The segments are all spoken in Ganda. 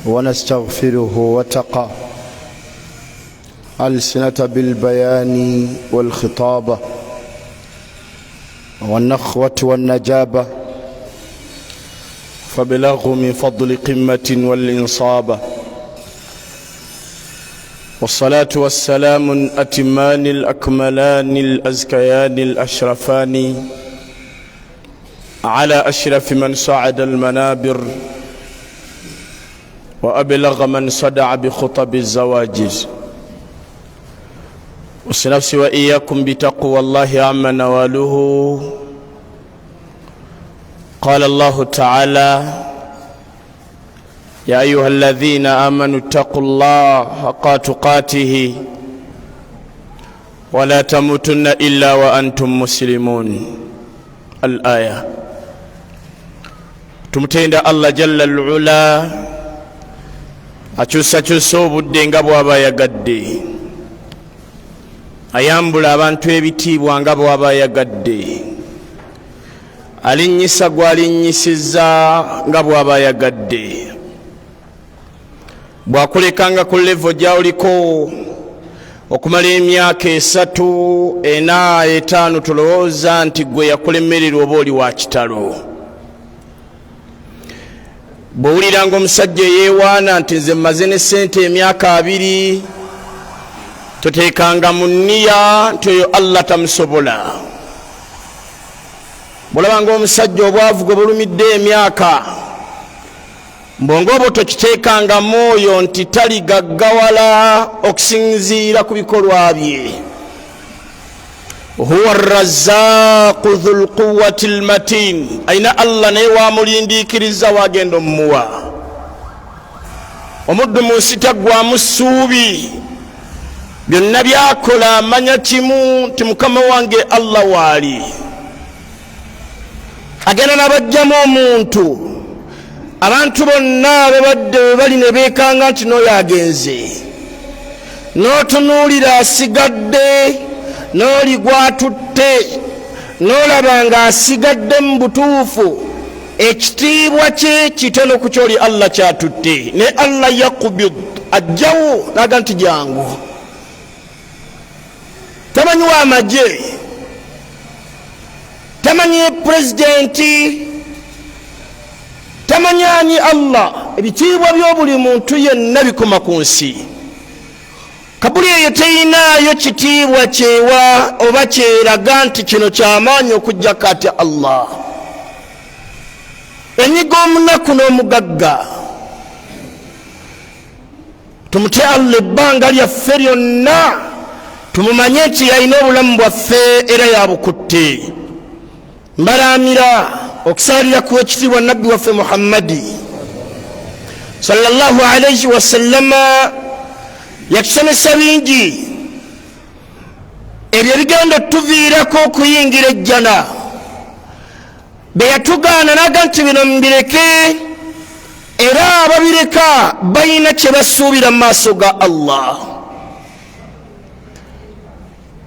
ونستغفره وتقى ألسنة بالبيان والخطابة والنخوة والنجابة فبلغوا من فضل قمة والإنصابة والصلاة والسلام الأتمان الأكملان الأزكيان الأشرفان على أشرف من صعد المنابر وأبلغ من صدع بخطب الزواجر وسنفسي وإياكم بتقوى الله عما نواله. قال الله تعالى: يا أيها الذين آمنوا اتقوا الله حق تقاته ولا تموتن إلا وأنتم مسلمون. الآية. tumutenda Allah jalla al-ula akyusa obudde nga bw'aba yagadde, ayambula abantu ebitiibwa nga bw'aba yagadde, alinnyisa gw'alinnyisizza nga bw'aba yagadde, bw'akulekanga ku levo gy'oliko okumala emyaka 3, 4, 5 tulowooza nti gwe yakulemerera oba oli wa kitalo. bw'owuliranga omusajja yeewaana nti nze mmaze ne ssente emyaka 2, toteekanga mu nniya nti oyo Allah tamusobola. bw'olabanga omusajja obwavu gwe bulumidde emyaka, mbongo obwo tokiteekanga mwoyo nti taligaggawala okusinziira ku bikolwa bye. huwa arrazzaqu dhul quwwati almatin, aina Allah naye wamulindiikiriza wagenda omuwa. omuddu mu nsi taggwamu ssuubi, byonna byakola amanya kimu nti mukama wange Allah waali. agenda nabajjamu omuntu, abantu bonna babadde bali ne beekanga nti n'oyo agenze, n'otunuulira asigadde, n'oli gwatutte n'olaba nga asigadde mu butuufu, ekitiibwa kye kitono ku kyoli Allah kyatutte. ne Allah yakubid, ajjawo naga nti jangu. tamanyi w'amagye, tamanyi pulezidenti, tamanyi ani Allah. ebitiibwa by'obuli muntu yenna bikoma ku nsi. kabuli eyo teyinaayo kitiibwa kyewa oba kyeraga nti kino kyamaanyi okujja kati Allah. enyiga omunaku n'omugagga, tumute Allah ebbanga lyaffe lyonna, tumumanye nti yalina obulamu bwaffe era yabukutte. mbalamira okusaalira kuwa ekitiibwa nabbi waffe Muhammadi sallallahu alayhi wasallama. yatusomesa bingi ebyo bigenda tuviirako okuyingira ejjana. be yatugaana naga nti bino mbireke, era ababireka balina kye basuubira mu maaso ga Allah.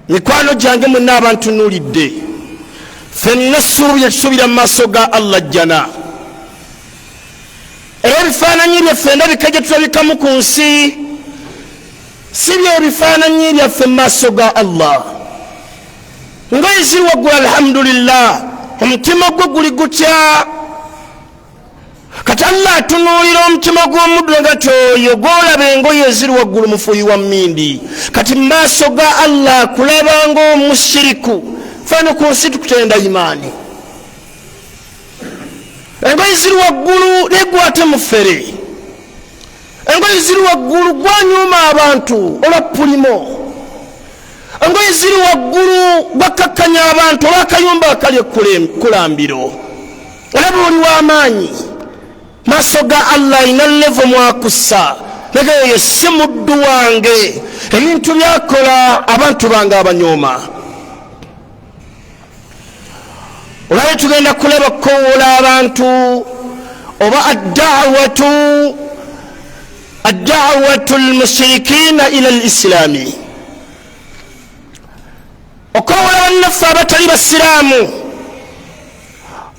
mikwano gyange mwenna abantu nuulidde, ffenna essuubi lyetusuubira mu maaso ga Allah jjana. era ebifaananyi byaffe ndabika gye tulabikamu ku nsi si byebifaananyi byaffe mu maaso ga Allah. ngoye ziri waggulu alhamdulillah, omutima gwe guli gutya. kati Allah atunuulira omutima gw'omuddu ngati oyo gw'olaba engoye eziri waggulu mufuuyi wa mmindi. kati mu maaso ga Allah kulaba ng'omushiriku, fano ku nsi tukutenda imaani. engoye ziri waggulu negwate mufere, engoye ziri waggulu gwanyuma abantu olwapulimo, engoye ziri waggulu gwakakkanya abantu olwakayumba akali kulambiro. olaba oli w'amaanyi maaso ga Allah ina levo mwakussa. naga oyo si muddu wange, ebintu byakola abantu bange abanyooma. olwayo tugenda kulaba kowoola abantu oba الدعوة المشركين إلى الإسلام. okowola bannaffe abatali basiraamu,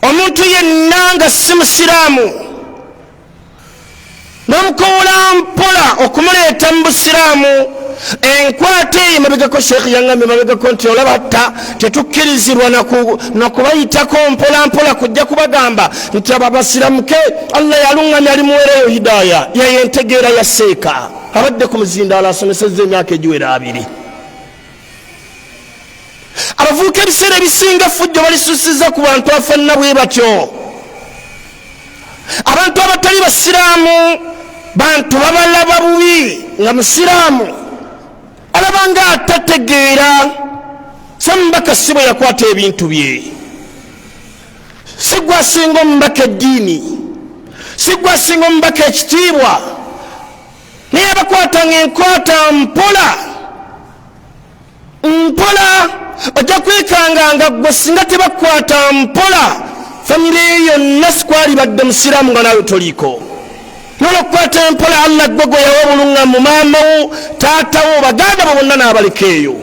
omuntu yenna nga si musiraamu n'omukola mpola okumuleeta mu busiraamu. Enkwata eyo mabegako sheekhi yaŋŋambye mabegako nti olabata tetukkirizibwa nakubayitako mpola mpola kujja kubagamba nti abo abasiramuke Allah yaluŋŋamya alimuweereyo hidaaya yeyo entegeera ya seeka abadde ku muzindaalo asomesezza emyaka egiwera 2. abavubuka ebiseera ebisinga fujjo balisusiza ku bantu afanna bwe batyo. abantu abatali basiraamu bantu babalaba bubi nga musiraamu alabanga atategeera sambaka sibo yakwata ebintu bye. sigwa singa omubaka eddiini, sigwa singa omubaka ekitiibwa, naye abakwatanga enkwata mpola ojja kwekanga nga gwe singa tebakwata mpola famire yonna sikwali badde musiraamu nga nawe toliiko. nolokukwata empola Allah gwe gwe yawa obuluŋŋamu maamawo taatawo baganda bo bonna n'abaleka eyo.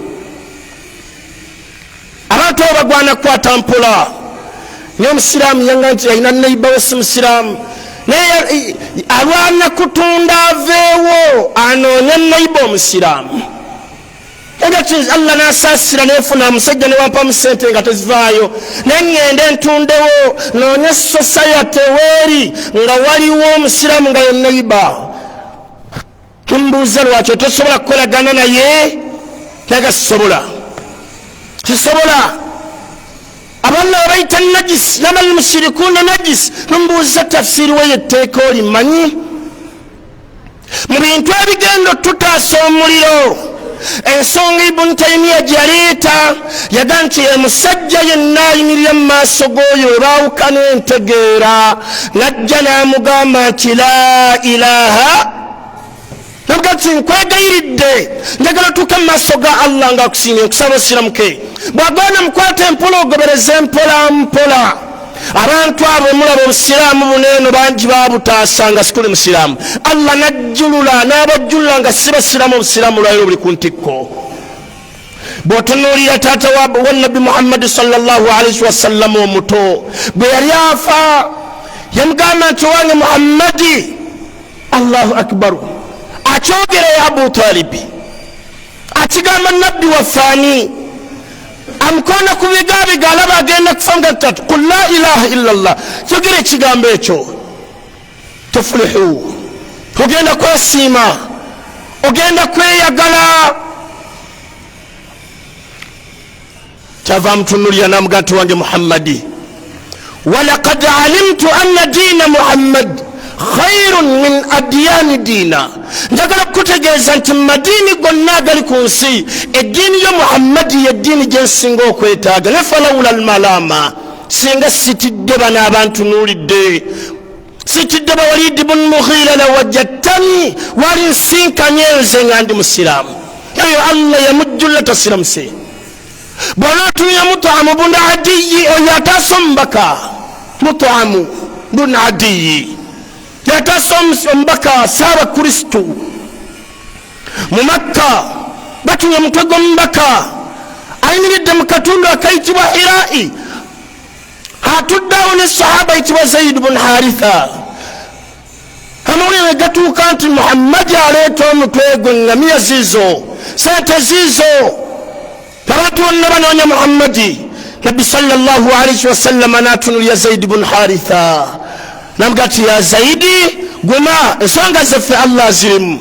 abantu abo bagwana kukwata mpola. naye omusiraamu yanga nti alina neiba we si musiraamu naye alwana kutunda aveewo anoonya neiba omusiraamu. egati Allah n'asaasira neefuna omusajja ne wampamu ssente nga tezivaayo naye ŋŋende ntundewo noonya society weeri nga waliwo omusiraamu nga yonna iba. kimbuuza lwaki tosobola kukolagana naye? naga sisobola, kisobola. abaana abayita najis namal musirikuuna najis nombuuza tafsiri we yetteeka olimanyi? mu bintu ebigendo tutaasa omuliro ensonga Ibn Taymiya gyaleeta yaga nti omusajja yenna ayimirira mu maaso g'oyo baawukana entegeera najja n'amugamba nti la ilaha naga nti nkwegayiridde njagala otuuke mu maaso ga Allah ng'akusiimye nkusaba osiramuke. bw'agenda mukwata empola ogobereza empola mpola. abantu abo mulaba obusiraamu buneeno bangi babutaasa nga sikuli musiraamu. Allah najjulula n'abajjulula nga si basiraamu obusiraamu lwaliro buli ku ntikko. bw'otunuulira taata wa nabbi Muhammad sallallahu alaihi wasallam omuto bwe yali afa yamugamba nti wange Muhammadi Allahu akbaru akyogera ya Abu Talibi akigamba nabbi wafaani amukona ku bigaabiga alaba agenda kufanga ttatu qul la ilaha illa Allah kyogera ekigambo ekyo tufulihu ogenda kwesiima ogenda kweyagala. kyava mutunulira namuga nti wange Muhammadi walaqad alimtu anna diina Muhammad khairun min adyani diina. njagala kutegeeza nti madiini gonna agali ku nsi eddiini yo Muhammadi yeddiini gye nsinga okwetaaga. ne falawula almalama singa sitidde bano abantunuulidde sitidde bawalidi bun Mughira lawajjattani wali nsinkanye nze nga ndi musiraamu. eyo Allah yamujjulla tasiramuse. bw'onootunya Mut'amu bun Adiyi oyo ataasa omubaka. Mut'amu bun Adiyi yataasa omubaka saaba Kristo mu Makka. batunya mutwe gw'omubaka ayimiridde mu katundu akayitibwa Hirai. atuddeawo ne sahaba ayitibwa Zaid bun Haritha. amawulire gatuuka nti Muhammadi aleeta omutwe gwe ngamiya ziizo sente ziizo. abantu bonna banoonya Muhammadi. nabbi sallallahu alaihi wasallam n'atunulya Zaid bun Haritha namugati ya Zaidi guma ensonga zaffe Allah zirimu.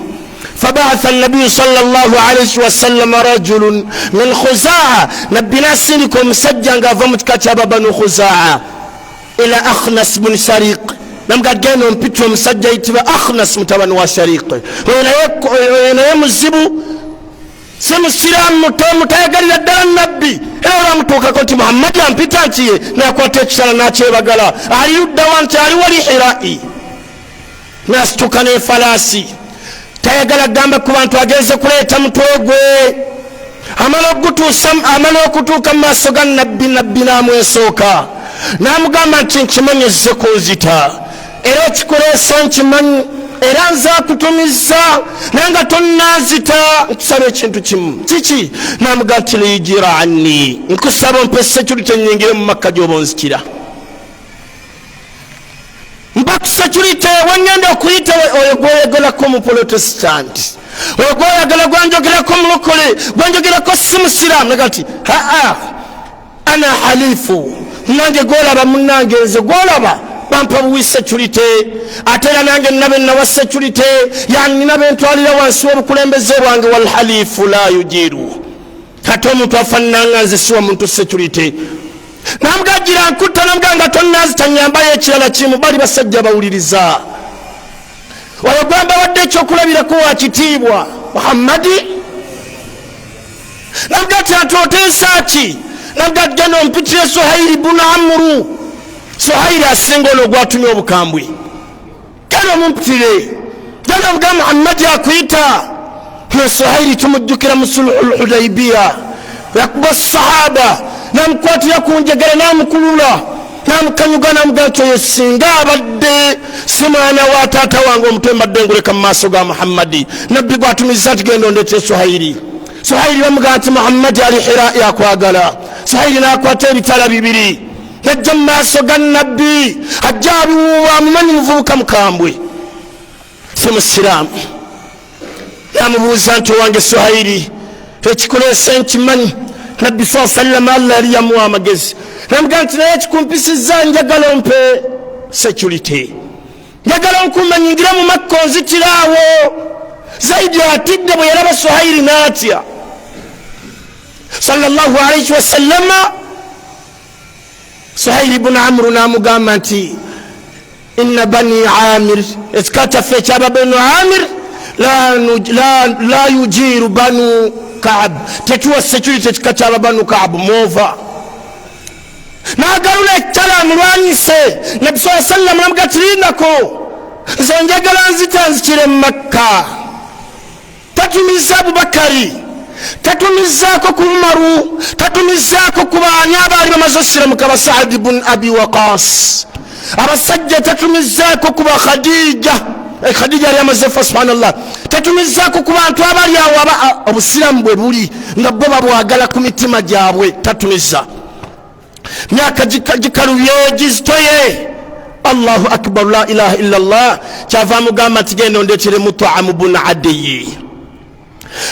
فبعث النبي صلى الله عليه وسلم رجل من خزاعة نبي ناسينكم مسجن قافمت كتاب بنو خزاعة إلى أخنس بن شريق نمقى جينهم بيتهم مسجن يتبع أخنس متبن وشريق وإن يمزبوا سمو السلام متاقل يدى النبي إلا متوكا كنت محمد لهم بيتانتي ناكوا تكسر ناتي بقلا علي الدوان تاري ولي حرائي ناس توكاني فلاسي tayagala gamba ku bantu agenze kuleeta mutwe gwe amala okutuuka mu maaso ga nabbi n'amwesooka n'amugamba nti nkimanyi ezze kunzita era ekikuleesa nkimanyi era nze akutumizza naye nga tonnanzita nkusaba ekintu kimu kiki n'amugamba nti liyijira anni nkusaba ompe security ennyingire mu Makka gy'oba onzikira mpa security wengenda okuyita muyite oyo gwoyogerako mu protestant, oyo gwoyagala gwanjogerako mulokole, gwanjogerako si musiraamu. Nagati ana halifu, nange gwolaba munange nze gwolaba bampa buwi security, ate era nange nabe nawa security, yani nabe ntwalira wansi w'obukulembeze bwange. Wal halifu la yujiru, kati omuntu afaananga nze siwa muntu security. Namugagira nkutta namuganga tonnazi tanyambayo ekirala kimu, bali basajja bawuliriza. Oyo gwamba wadde ekyokulabirako wa kitiibwa Muhammadi. Namugati ati oteesa ki? Namugati genda ompitire Suhaili bunu Amru. Suhaili asinga ono gwatumya obukambwe, genda omumpitire, genda omugamba Muhammadi akuyita. Suhaili tumujjukira mu Sulhul Hudaybiya, yakuba sahaba namukwatira ku njegere namukulula namukanyuga namugamba nti oyo singa abadde si mwana wa taata wange omutwe mbadde nguleka mu maaso ga Muhammadi. Nabbi gwatumiza ati genda ondeete Suhaili. Suhaili bamugamba nti Muhammadi ali Hira yakwagala. Suhaili nakwata ebitala bibiri najja mu maaso ga Nabbi, ajja abiwuuba amumanyi muvubuka mukambwe si musiraamu. Namubuuza nti owange Suhaili ekikuleese nkimanyi. Nabbi sallallahu alayhi wa sallam Allah yali yamuwa amagezi. Namugamba nti naye ekikumpisiza njagala ompe security, njagala onkuuma nyingira mu Makka onzitiraawo. Zaidi atidde bwe yalaba Suhaili n'atya sallallahu alayhi wa sallama. Suhaili ibn Amru namugamba nti inna bani Amir, ekikataffe ekyaba banu Amir la yujiru banu Kaab, tetuwa security ekika kyaba banu Kaab mova. Nagalula ekitala amulwanyise. Nabbi sallallahu alayhi wa sallam namugamba nti lindako, nze njagala nzita nzikire mu Makka. Tatumiza Abubakari, tatumizaako ku Umaru, tatumizaako ku baani abaali bamaze osiramuka ba Saad ibn Abi Waqas, abasajja tatumizaako ku ba Khadija. Khadija yali amaze fa subhanallah. Tatumizaako ku bantu abali awo obusiramu bwe buli nga bo babwagala ku mitima gyabwe. Tatumiza myaka gikalubye gizitoye. Allahu akbar, la ilaha illa Allah. Kyava mugamba nti genda ondeetere Mut'am ibn Adiyi,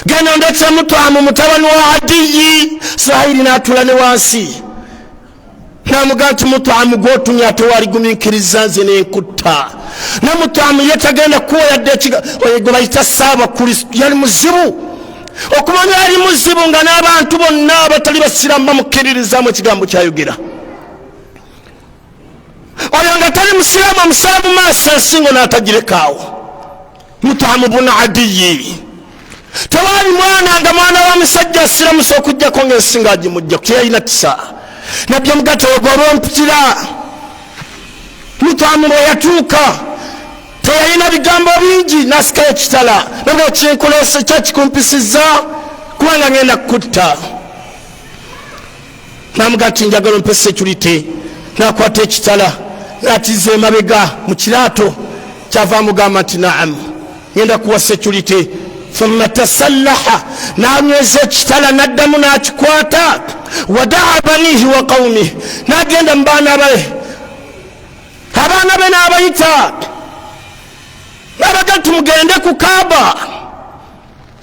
genda ondeetere Mut'am mutabani wa Adiyi. Suhaili n'atula ne wansi namugamba nti Mut'am gwotumya ate wali gumiikiriza nze n'enkutta. Ne Mut'am ye tagenda kuwa yadde oyo gwe bayita Saabakristo, yali muzibu okumanya yali muzibu nga n'abantu bonna abatali basiraamu bamukkiririzaamu ekigambo kyayogera. Oyo nga tali musiraamu amusaabu maaso ensingo n'atagirekaawo. Mut'am ibn Adiyi tewaali mwana nga mwana wa musajja asiramusa okujjako ng'ensingo agimujjako, teyalina kisa. Nabbi amugamba oyo gwaba ompitira. Mut'am bwe yatuuka teyalina bigambo bingi, nasikayo ekitala. Nabwe kinkuleese kyakikumpisizza kubanga ngenda kukutta. Namugamba nti njagala ompe security. Nakwata ekitala nakiza emabega mu kiraato. Kyava amugamba nti naam, ngenda kuwa security. Thumma tasallaha, nanyweza ekitala naddamu nakikwata. Wadaa banihi wa qawmihi, nagenda mu baana be, abaana be n'abayita nabaga nti mugende ku Kaaba,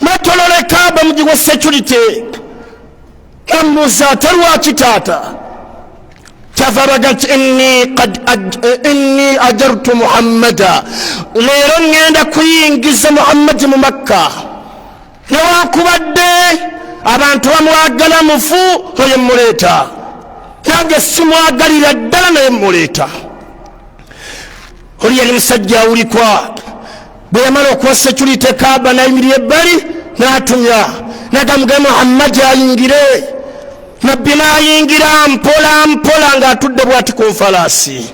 mwetolole Kaaba mugiwe security. Namubuuza ate lwaki taata? Kyava abaga nti inni ajartu Muhammada, leero ngenda kuyingiza Muhammadi mu Makka. Newankubadde abantu bamwagala mufu oyo muleeta, nange simwagalira ddala naye muleeta. Oli yali musajja awulikwa. Bwe yamala okuwa security Kaaba nayimirira ebbali n'atumya nagamugamba Muhammadi ayingire. Nabbi n'ayingira mpola mpola ng'atudde bw'ati ku nfalaasi.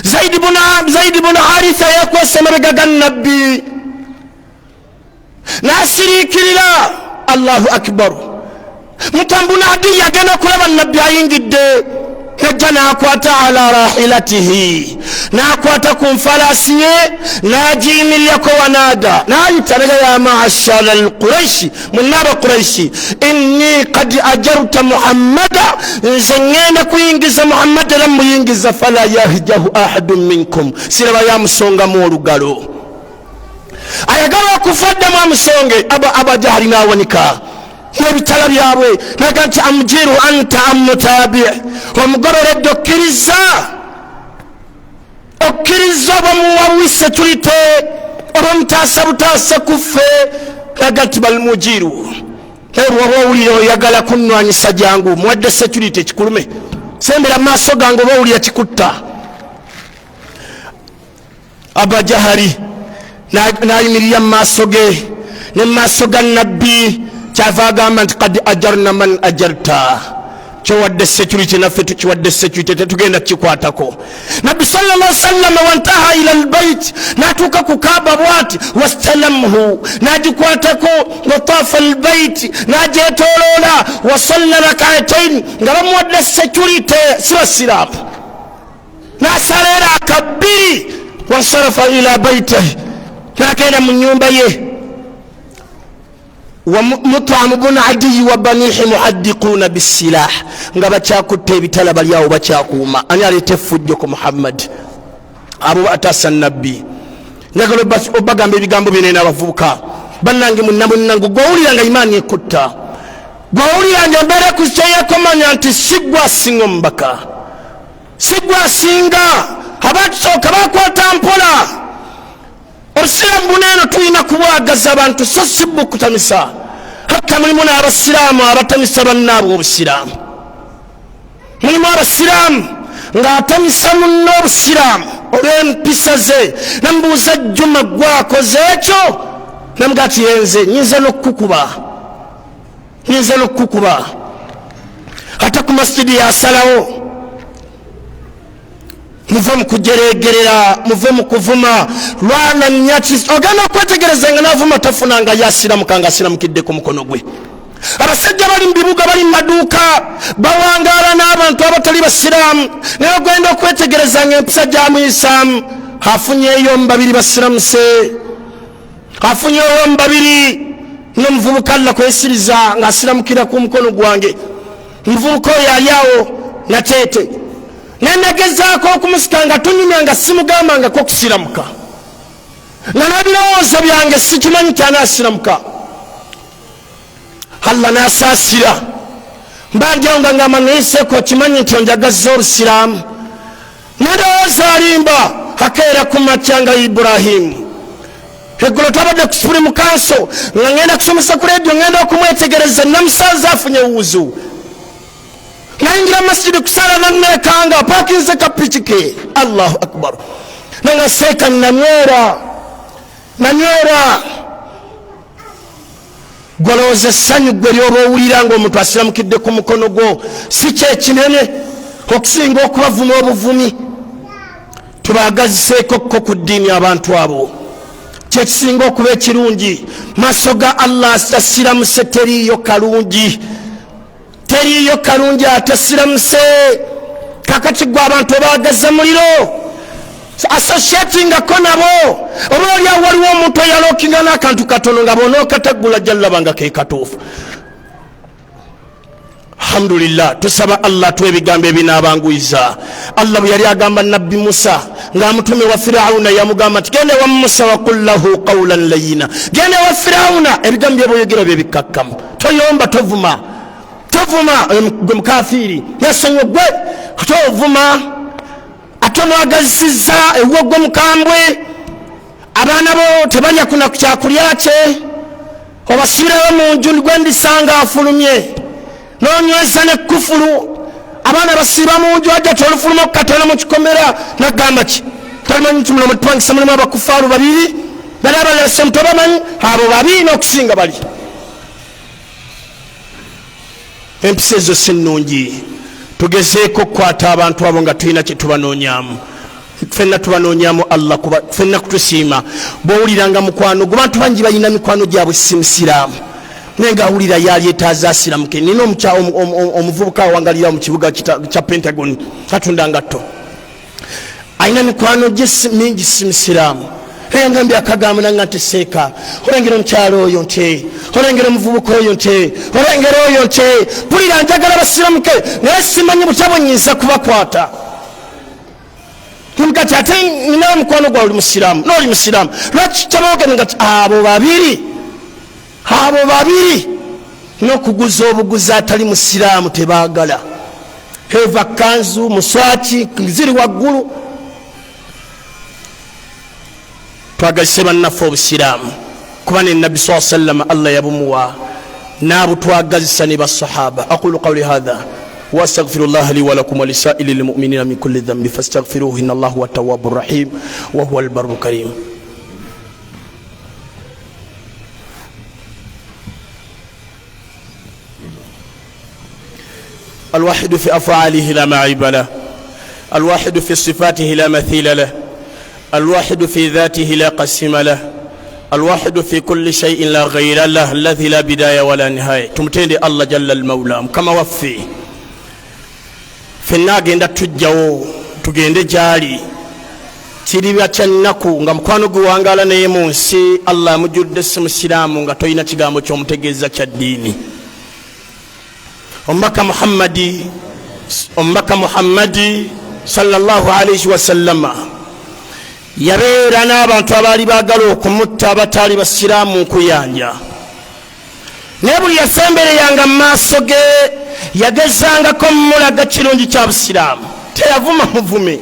Zaidi ibn Haritha yakwese emabega ga Nabbi n'asiriikirira. Allahu akbar. Mut'am ibn Adiyi agenda kulaba Nabbi ayingidde najja nakwata ala rahilatihi, nakwata ku nfalasi ye najiyimirirako wanada nayita naga ya maashara alquraishi, munaba quraishi inni qad ajarta muhammada, nze ngenda kuyingiza muhammad era muyingiza fala yahjahu ahadun minkum, siraba yamusongamu olugalo. Ayagala okufaddamu amusonge abajahali nawanika nebitala byabwe naga nti amujiru anta amutabi, omugororedde okkiriza bamuwawise tulite olwomutaasa butaasa kuffe, naga nti balmujiru waba owulira oyagala kunnwanyisa jangu muwadde security kikulume, sembera maaso gange oba owulira kikutta. Abajahali nayimirira mu maaso ge ne mu maaso ga nabbi, kyava agamba nti kad ajarna man ajarta, kyowadde security naffe tukiwadde security, tetugenda kikwatako. Nabbi sallallahu alaihi wasallam wantaha ila albayt, natuuka ku kaaba bwati wastalamhu, nagikwatako watafa albayt, nagyetoloola wasalla rak'atayn, nga bamuwadde security si basiraamu, nasala raka bbiri wansarafa ila baytihi, nakenda mu nyumba ye. Wa Mut'im ibn Adiy wa banihi muhaddiquna bisilah, nga bakyakutte ebitala bali awo bakyakuuma. Ani alete fujjo ku Muhammad, abo atasa nabbi. Njagala obagamba ebigambo bino n'abavubuka bannange, munnangu gwowulira nga imaani ekutta, gwowulira nga embeera ku kyeyekomanya nti sigwa asinga omubaka, sigwa asinga abatusooka bakwata mpola. Obusiraamu buneeno tulina kubwagaza abantu so si bukutamisa, hatta mulimu n'abasiraamu abatamisa bannaabwe obusiraamu. Mulimu abasiraamu ng'atamisa munno obusiraamu olw'empisa ze, namubuuza Juma gwakoze ekyo, namugaa ati yenze nyinza n'okukukuba. Ate ku masjidi yasalawo muve mu kujeregerera, muve mu kuvuma lwana nyati, ogenda okwetegereza nga navuma tafunanga yasiramuka nga asiramukidde ku mukono gwe. Abasajja bali mu bibuga, bali mu maduuka, bawangaala n'abantu abatali basiraamu, naye ogenda okwetegereza nga empisa gya muyisaamu afunyeeyo mu babiri basiramuse, afunyeeyo mu babiri n'omuvubuka alla kwesiriza ng'asiramukira ku mukono gwange. Omuvubuka oyo ali awo nateete, nenagezaako okumusika nga tunyumya nga simugambangako okusiramuka, nga nabirowooza byange sikimanyi kyanaasiramuka. Allah nasaasira, mbanjawo nga ngamba neyiseeko kimanyi nti onjagazza olusiraamu. Nalowooza alimba akeera ku makya nga Ibrahimu, eggulo tabadde ku Supreme Council nga ngenda kusomesa ku leediyo, ngenda okumwetegereza, namusanze afunye wuuzu. Nayingira masjidi kusala nanekanga pakinze kapiki ke, Allahu akbar, nanga seeka nanywera. Gwolowooza essanyu gwe lyoba owulira ng'omuntu asiramukidde ku mukono gwo si kyekinene okusinga okubavuma obuvumi. Tubagaziseeko ko ku ddiini abantu abo, kyekisinga okuba ekirungi. Maaso ga Allah asiramuse teriiyo kalungi ate siramuse. Kakati gwe abantu obagaza muliro associatingako nabo, oba oliawo waliwo omuntu eyalookinga n'akantu katono nga bonookataggula jallabanga ke katuufu. Alhamdulillah, tusaba Allah tuwe ebigambo ebinaabanguyiza. Allah bwe yali agamba nabbi Musa ng'amutume wa Firawuna, yamugamba nti genda wa Musa wa qul lahu qawlan layyina, genda wa Firawuna, ebigambo bye boyogera bye bikakkamu, toyomba, tovuma gwe mukafiiri, yasonyiwa gwe tovuma. Ate onwagazisizza ewuwo gwe mukambwe, abaana bo tebalya kuna ku kyakulya kye, obasiirewo mu nju gwe ndisanga afulumye, n'onywesa ne kufulu. Abaana basiiba mu nju, ajja tolufuluma okukatola mu kikomera, nagamba ki tolimanyi nti muno tupangisa mulimu abakufaaru babiri, bali abalese mutobamanyi, abo babi n'okusinga bali. Empisa ezo si nnungi. Tugezeeko okukwata abantu abo nga tulina kye tubanoonyaamu. Ffenna tubanoonyaamu Allah, kuba ffenna kutusiima. Bw'owuliranga mukwano gwe, bantu bangi balina mikwano gyabwe si musiraamu, nenga awulira yali etaaza asiramuke. Nina omuvubuka awangalira mu kibuga kya Pentagon katunda ngatto, alina mikwano gye mingi si musiraamu. Ngambye akagambo nanga nti seeka olengera omukyalo oyo nti olengera omuvubuka oyo nti olengera oyo nti pulira njagala basiramuke naye simanyi butabo nyinza kubakwata. Mukati ate ninawe mukwano gwa oli musiraamu n'oli musiraamu, lwaki kyabogera nga abo babiri n'okuguza obuguzi atali musiraamu tebaagala. Heva kanzu muswaki ziri waggulu. Twagazise bannaffe obusiraamu kuba ne nabbi sallallahu alayhi wa sallam Allah yabumuwa n'abutwagazisa ne basahaba. Aqulu qawli hadha wa astaghfirullah li wa lakum wa lisa'ilil mu'minina min kulli dhanbi fastaghfiruhu inna Allaha huwa at-tawwabur rahim wa huwa al-barru karim. الواحد في أفعاله لا معيب له، الواحد في صفاته لا مثيل له، الواحد في ذاته لا قسم له، الواحد في كل شيء لا غير له، الذي لا بداية ولا نهاية. تمتين الله جل المولى كما وفي في الناقين دا تجاو تجين جاري تيريبا تشنكو nga mukwano guwangala naye munsi Allah mujudde simusiramu nga toyina kigambo ky'omutegeeza kya ddiini. Omubaka Muhammadi sallallahu alayhi wa sallama yabeera n'abantu abaali baagala okumutta abataali basiraamu nkuyanja, naye buli yasembereyanga mu maaso ge yagezangako mulaga kirungi kya busiraamu, teyavuma muvume.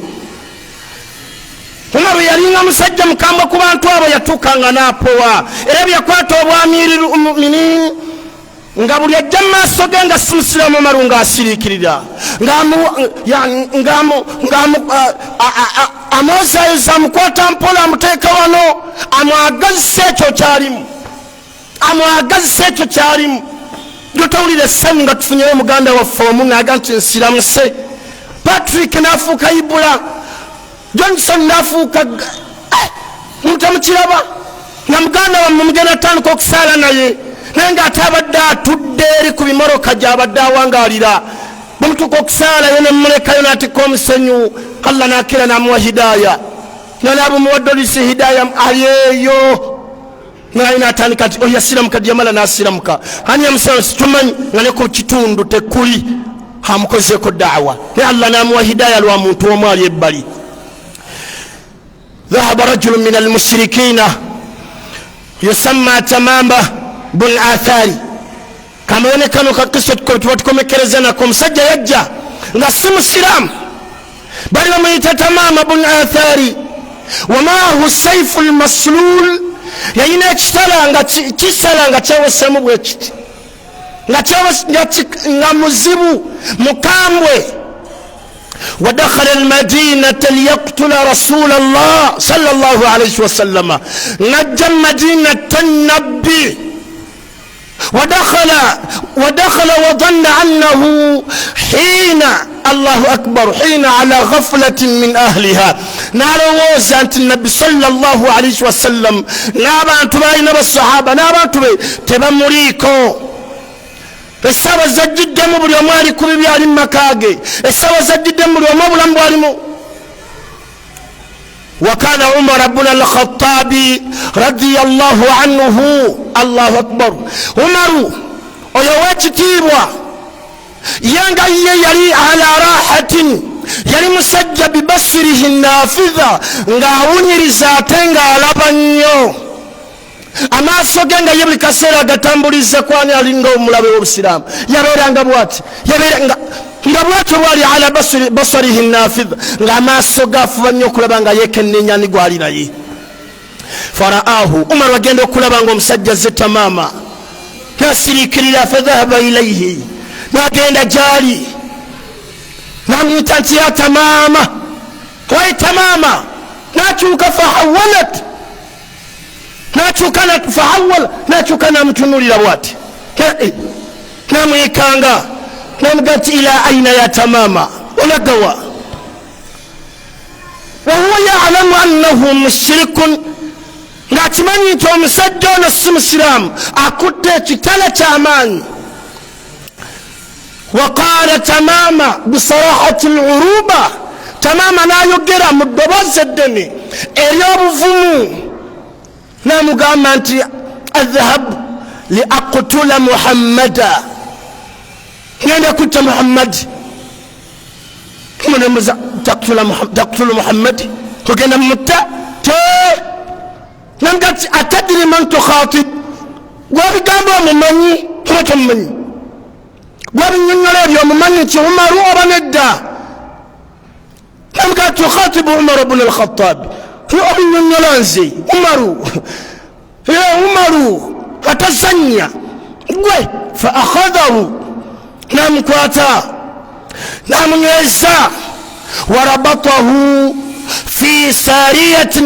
Umaru yalinga musajja mukambwe ku bantu abo, yatuukanga n'apowa era byakwata obwamiirul mu'miniin nga buli ajja mu maaso ge nga si musiraamu Umaru ng'asiriikirira amwozayoza amukwata mpola amuteeka wano amwagazisa ekyo kyalimu. Totawulira essanyu nga tufunyeyo muganda waffe omu ng'aga nti nsiramuse. Patrick n'afuuka Ibula, Johnson n'afuuka mutamukiraba nga muganda wammwe mugenda atandika okusaala naye ng'ate abadde atudde eri ku bimoroka gy'abadde awangaalira. Bwemutuuka okusaala ye nemulekayo n'atikka omusenyu, Allah n'akira n'amuwa hidaaya, n'abumuwadde olisi hidaaya alyeyo naye n'atandika nti oyo yasiramuka Jamala n'asiramuka ani yamusiramu situmanyi nga ne ku kitundu tekuli amukozeeko daawa, naye Allah n'amuwa hidaaya lwa muntu omu ali ebbali. ذهب رجل من المشركين يسمى تمام بن آثاري kama yonekano ka kisa tukomekereza nako. Musajja yajja nga si musiraamu bali bamuyita Tamama bun Athari, wamaahu saifu lmaslul, yayina ekitala nga kisala nga kyawosemu bwe kiti nga muzibu mukambwe. ودخل المدينة ليقتل رسول الله صلى الله عليه وسلم، نجى مدينة النبي ودخل وظن أنه حين الله أكبر حين على غفلة من أهلها نالوز أنت النبي صلى الله عليه وسلم نابا تباين بالصحابة نابا تبا مريكو esawa zajjiddemu buli omu ali ku bibi ali mu maka ge, esawa zajjiddemu buli omu obulamu bwalimu. وكان عمر بن الخطاب رضي الله عنه الله أكبر عمر oyo wekitiibwa yanga ye yali ala rahatin, yali musajja bibasirihi nafidha ng'awunyiriza ate ng'alaba nnyo, amaaso ge nga ye buli kaseera agatambuliza kwani alinga omulabe w'obusiraamu. yabeeranga bwati nga bwatyo lwali ala basarihi nafidha ng'amaaso gafuba nnyo okulaba nga yeekennenya ni gwali naye. faraahu Umar agenda okulaba ng'omusajja ze Tamama nasiriikirira, fadhahaba ilaihi n'agenda gyali n'amuyita nti ya Tamama, wayi Tamama, n'akyuka fahawalat n'akyuka n'amutunulira bwati n'amwekanga n'amugati ila aina ya Tamama olagawa wahuwa ya'lamu annahu mushrikun, akimanyi nti omusajja ono si musiraamu akutte ekitala ky'amaanyi. waqala Tamaama bisarahati al-uruba, Tamaama n'ayogera mu ddoboozi eddene ery'obuvumu n'amugamba nti adhahabu li aqtula Muhammada, ngenda kutta Muhammad. munemuza taktulu Muhammad, ogenda mutta te namugati atadiri man tukhatib, gwabigamba omumanyi oba tomumanyi, gwabinyonnyola ebyo omumanyi nti Umaru oba nedda. namugati tukhatibu Umar ibn al-Khattab, obinyonnyola nze Umaru atazanya gwe. fa akhadahu, namukwata namunyweza, warabatahu fi sariyatin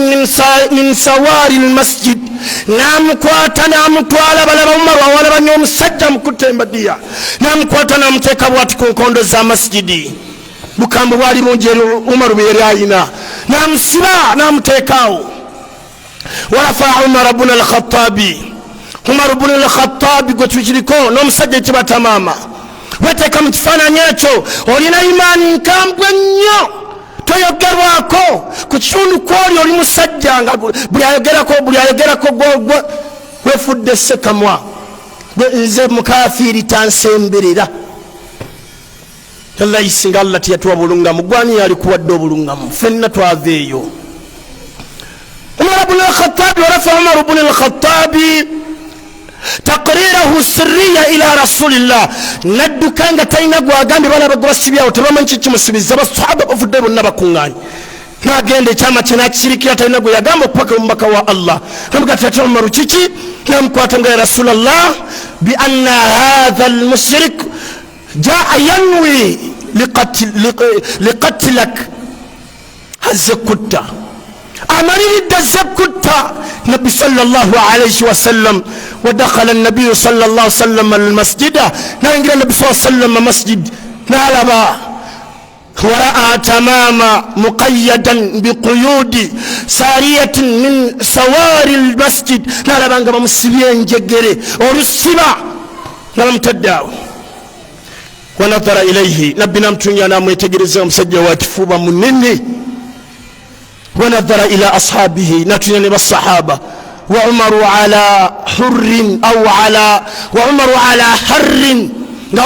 min sawari almasjid, namukwata namutwala. balaba Umaru awalabanya omusajja mukutte embadiya, namukwata namuteeka bwati ku nkondo za masjidi. bukambo bwali bungi Umaru bwe yali alina, namusiba namuteekaawo. warafa Umar ibn al-Khattabi, Umar ibn al-Khattabi gwe tukiriko n'omusajja ekibwa Tamaama, weteeka mu kifaananyi ekyo olina imaani nkambwe nnyo, toyogerwako ku kitundu kwoli oli musajja nga buli ayogerako wefudde sekamwa, nze mukafiiri tansemberera. Wallahi singa Allah tiyatuwa bulungamu, gwani yalikuwadde obulungamu, fenna twaveeyo. Umar ibn al-Khattabi, warafa Umar ibn al-Khattabi taqrirahu sirriya ila rasulillah, naddukanga talina gwagambye balaba gwasibyawo tebamanyi kikimusubiza. basahaba bavudde bonna bakuŋŋaanye, nagenda ekyama kye nakisirikira, talina gwe yagamba okupaka omubaka wa Allah. namugati ate Umaru kiki? namukwata nga ya rasulallah bi anna hadha almushrik jaa yanwi liqatlak, azze kutta, amaliridde azze kutta nabbi sallallahu alayhi wasallam. ودخل النبي صلى الله عليه وسلم المسجد، نانجل النبي صلى الله عليه وسلم مسجد نالبا، ورأى تماما مقيدا بقيود سارية من سوار المسجد، نالبا نقام مسبيين جگري ورسبا نلم تدعو. ونظر إليه، نبي نمتنيا نامو يتجرزهم سجوات فوبا منني. ونظر إلى أصحابه، نتنيا بالصحابة. وعمر على حر وعمر على حر،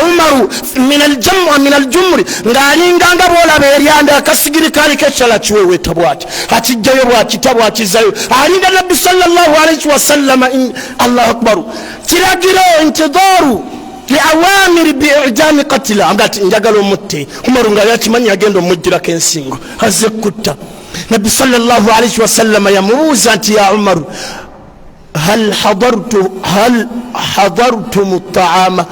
عمر من الجمر ngalinga bola beryanda kasigiri kali kechala chiwewe tabwati hatijayo bwati tabwati zayo alinga nabbi sallallahu alayhi wasallam. Allahu akbar, kiragiro intidaru li awamir bi'ijami qatla, angati njagalo mutte. Umaru ngayachimanya agendo mujira kensingo hazekutta. nabbi sallallahu alayhi wasallam yamuuza nti ya Umar, هل حضرتم الطعام،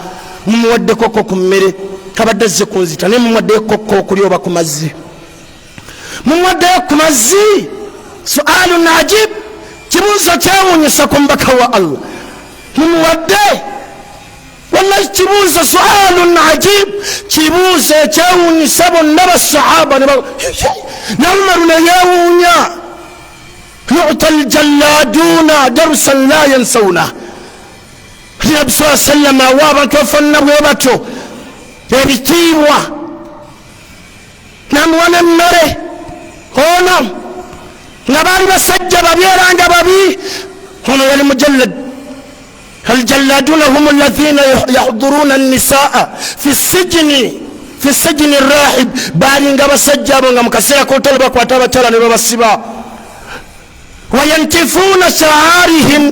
ممودde koko ku mmere kabadde zze kunzita naye mumwadde koko okuli oba ku mazzi, mumwadde ku mazzi. sualun ajib, kibuuzo kyewuunyisa ku mbaka wa Allah. mumwadde, wallahi kibuuzo sualun ajib, kibuuzo ekyewuunyisa bonna basahaba na Umaru ne yeewuunya. يعطى الجلادون درسا لا ينسونه. النبي صلى الله عليه وسلم وابا توفنا وابتو يبتيوا نام ونمره هنا نبالي بسجب بيران بابي هنا المجلد. الجلادون هم الذين يحضرون النساء في السجن الراحب، بارين بسجب ومكسيا كوتل بكواتابا تلا نبسبا وينتفون شعارهم،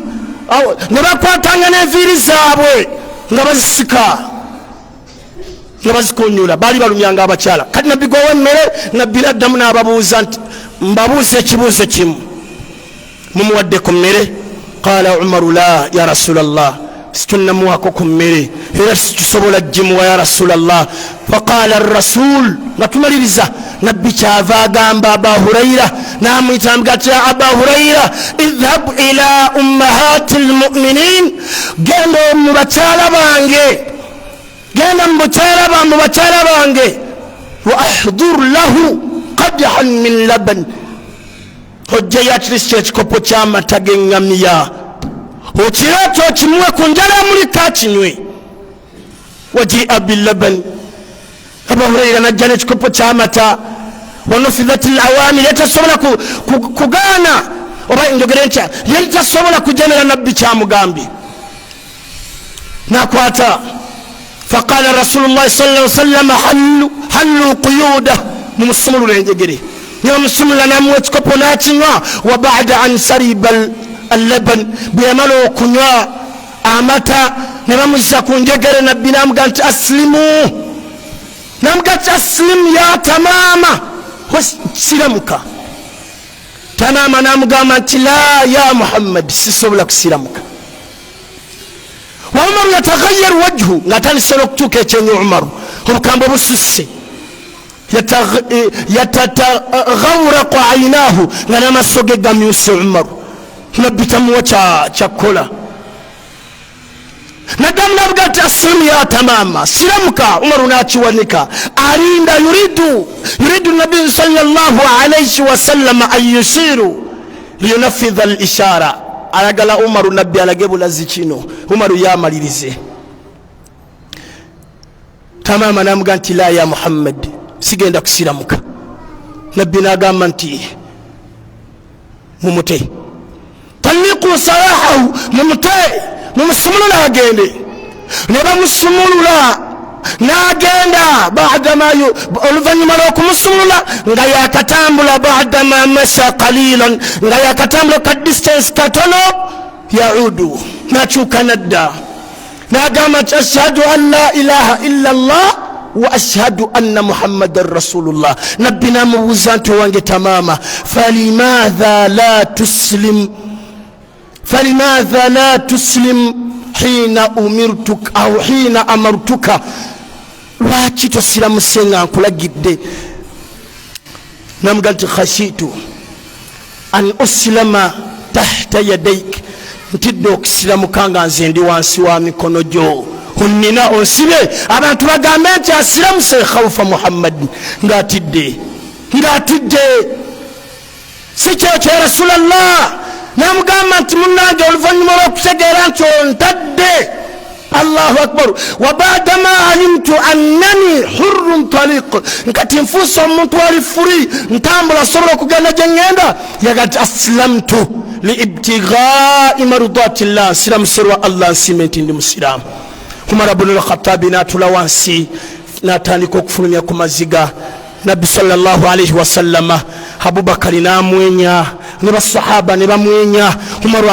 أو نبقى نفيري زابwe ngabazisika ngabazikonyula, bali balumyanga abakyala. kati nabbi gwewemmere nabbi addamu n'ababuuza nti mbabuuze ekibuuzo kimu, mumuwadde ku mmere? qala Umaru la ya rasulallah, situnnamuwako ku mmere era situsobola gimuwa ya rasulallah. faqala rasul, nga tumaliriza nabbi kyava agamba Aba Hurayra, namwita mugati ya Aba Hurayra, idhhab ila ummahati almu'minin, genda mu bakyala bange, genda mu bakyala bange, wa ahdur lahu qadhan min laban, hojja at least ekikopo ky'amata g'eŋŋamiya okireeta okimuwe ku njala emulika akinywe. wajia billaban Abu Huraira najja n'ekikopo ky'amata wanufidhat al-awamir yatasobola kugaana oba njogere ntya yatasobola kujenera nabbi kyamugambye nakwata faqala rasulullah sallallahu alaihi wasallam hallu quyuda mumusumulula enjegere nyamusumula namuwa ekikopo n'akinywa wa ba'da an shariba al-laban bweyamala okunywa amata ne bamuzisa ku njegere nabbi namugamba nti aslimu namugamba nti aslimu ya tamama siramuka tamama namugamba nti la ya Muhammad sisobola kusiramuka. wa Umaru yataghayyaru wajhu ng'atandise okutuuka ekyenyi Umaru obukambo bususse yatataghawraqu aynaahu nga n'amaaso ge gamyuse Umaru nabbi tamuwa kyakola nadamu navuga nti aslimu ya tamama siramuka. Umaru n'akiwanika alinda yuridu nabi sallallahu alayhi wasallam an yusiru liyunafidha al-ishara ayagala Umaru nabbi alage bulazi kino Umaru yamalirize. Tamama namuga nti la ya Muhammad sigenda kusiramuka. Nabbi n'agamba nti mumute taliqu sarahahu mumute mumusumulula agende ne bamusumulula n'agenda oluvannyuma lw'okumusumulula nga yakatambula baadama masha qalilan nga yakatambula ka distance katono yaudu n'akyuka nadda n'agamba nti ashhadu an la ilaha illa Allah wa ashhadu anna muhammadan rasulullah. nabbi n'amubuuza nti owange Tamama falimadha la tuslim hina umirtuka au hina amartuka lwaki tosiramuse nga nkulagidde. namuga nti khashitu an uslama tahta yadayk ntidde okusiramuka nga nze ndi wansi wa mikono gyo onnina onsibe abantu bagambe nti asiramuse khawfa Muhammad ng'atidde si kyekyo ya Rasulallah. namugamba nti munnange oluvannyuma lw'okutegeera nti ontadde Allahu akbar wa ba'da ma alimtu annani hurrun taliq nkati nfuuse omuntu ali furi ntambula sobola okugenda gye ngenda yagati aslamtu li ibtighai mardati llah siramuserwa Allah nsime nti ndi musiramu. Umar ibn al-Khattabi n'atula wansi n'atandika okufulumya ku maziga nabbi sallallahu alayhi wasallama. Abubakari n'amwenya ne basahaba ne bamwenya. Umaru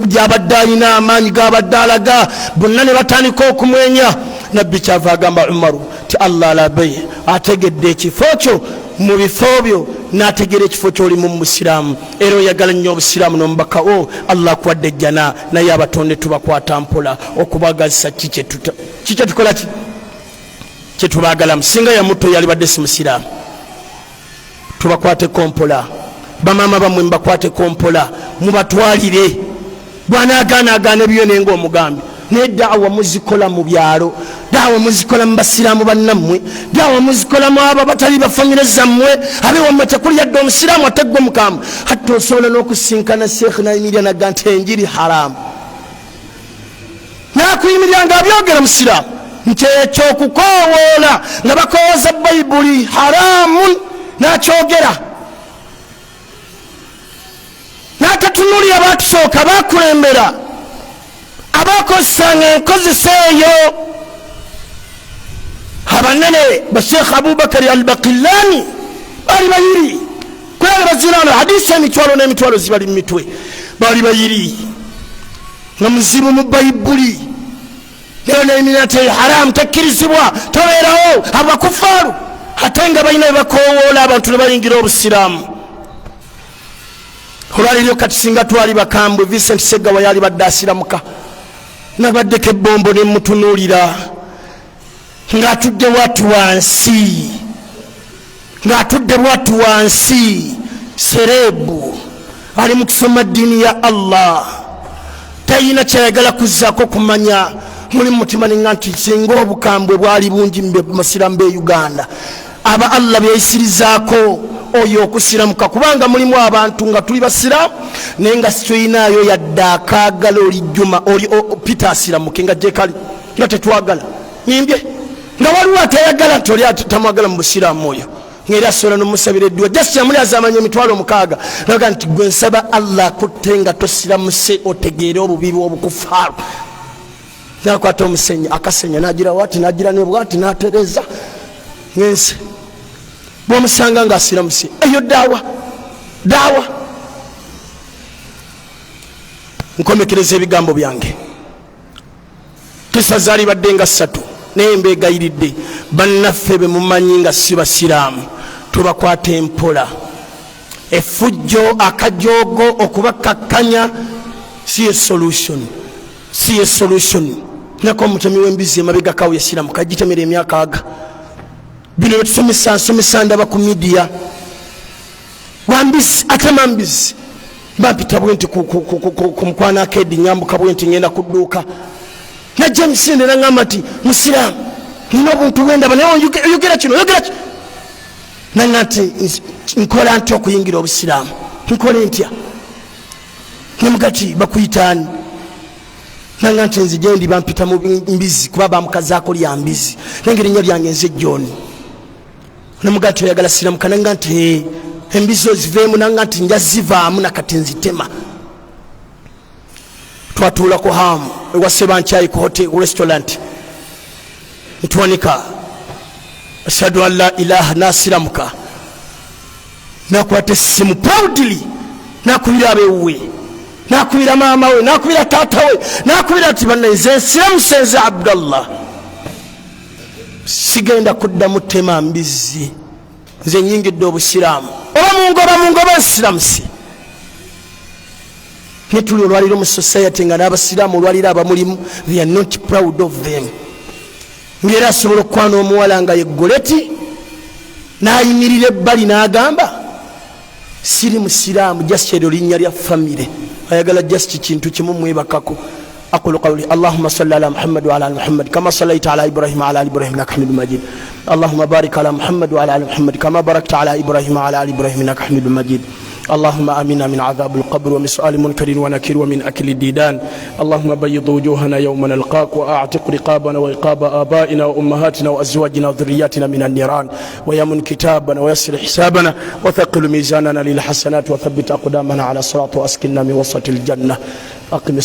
gyabadde alina amaanyi gabadde alaga bonna ne batandika okumwenya. nabbi kyava agamba Umaru ti Allah alabe ategedde ekifo kyo mu bifo byo n'ategera ekifo ky'olimu musiraamu era oyagala nnyo obusiraamu n'omubaka wo Allah akuwadde ejjana naye abatonde tubakwata mpola okubagazisa kikye tukola kye tubaagalamu. singa yamuto yali badde si musiraamu tubakwate kompola bamama bamwe mbakwate kompola mubatwalire bw'anaagaana ebyo nenga omugambi ne daawa muzikola mu byalo daawa muzikola mu basiraamu bannammwe daawa muzikola mu abo abatali bafamire zammwe abewammwe tekuli yadde omusiraamu ateggwa mukaamu hatta osobola n'okusinkana Sheikh nayimirira naga nti enjiri haramu n'akuyimirira nga abyogera musiraamu nti ekyo okukoowoola nga bakowooza bayibuli haramu n'akyogera n'atatunulira abatusooka bakulembera abakozesanga enkozesa eyo abanene ba Sheikh Abubakar al-Baqillani bali bayiri kwera bazirana hadisi emitwalo n'emitwalo zibali mu mitwe bali bayiri nga muzibu mu bayibuli lero n'eminate haram takkirizibwa tobeerawo abakufaru ate nga balina bakowoola abantu ne bayingira obusiraamu. olwaliro kati singa twali bakambwe Vincent Segawa yali badde asiramuka nabaddeko ebbombo ne mutunuulira ng'atudde bwatu wansi serebu ali mu kusoma ddiini ya Allah tayina kyayagala kuzzaako kumanya muli mutima ninga nti singa obukambwe bwali bungi mu masiramu b'e Uganda aba Allah beyisirizaako oyo okusiramuka kubanga mulimu abantu nga tuli basiramu naye nga situyinaayo yadde akaagala oli juma oli Peter asiramuke nga gyekali nga tetwagala nyimbye nga waliwo atayagala nti oli tamwagala mu busiraamu oyo ngera asobola n'omusabira edduwa jasita muli azamanya emitwalo 6 naga nti gwe nsaba Allah akutte nga tosiramuse otegeere obubibi obukufaaru nakwata omusenya akasenya nagira wati nagira ne bwati natereza ngense bwomusanga nga asiramuse eyo dawa nkomekereza ebigambo byange kisa zaali badde nga 3 naye mbegayiridde bannaffe be mumanyi nga si basiraamu tubakwata empola efujjo akajogo okubakakkanya si a solution nako omutemi w'embizi emabega kawo yasiramu kagitemera emyaka aga bino betusomesa ndaba ku midiya wambisi atema mbizi bampita bwenti ku mukwana akedi nyambuka bwenti ngenda ku dduuka na James ndera ngamba nti musiraamu nina obuntu bwendaba naye oyogera kino nanga nti nkola ntya okuyingira obusiraamu nkole ntya nemugati bakuyitaani nanga nti nzije ndi bampita mu mbizi kuba bamukazaako lya mbizi nange erinnya lyange nze John nemugati oyagala siramuka nanga nti embizi oziveemu nanga nti njazivaamu nakati nzitema twatuula ku hamu ewa Sebankyayi ku hotel restaurant ntuwanika ashhadu an la ilaha nasiramuka nakwata essimu proudly nakubira abewuwe nakubira maama we nakubira taata we nakubira ati banna nze nsiramusenze Abdallah sigenda kuddamu tema mbizi nze nyingidde obusiraamu oba mungoba nsiramusi netuli olwaliro mu society nga n'abasiraamu olwaliro abamulimu they are not proud of them ngera asobola okwana omuwala nga yeggoleti n'ayimirira ebbali n'agamba siri musiraamu just eryo linnya lya famire ayagala just kintu kimu mwebakako أقول قولي اللهم صل على محمد وعلى آل محمد كما صليت على إبراهيم وعلى آل إبراهيم إنك حميد مجيد اللهم بارك على محمد وعلى آل محمد كما باركت على إبراهيم وعلى آل إبراهيم إنك حميد مجيد اللهم آمنا من عذاب القبر ومن سؤال منكر ونكير ومن أكل الديدان اللهم بيض وجوهنا يوم نلقاك وأعتق رقابنا ورقاب آبائنا وأمهاتنا وأزواجنا وذرياتنا من النيران ويمن كتابنا ويسر حسابنا وثقل ميزاننا للحسنات وثبت أقدامنا على الصراط وأسكننا من وسط الجنة أقم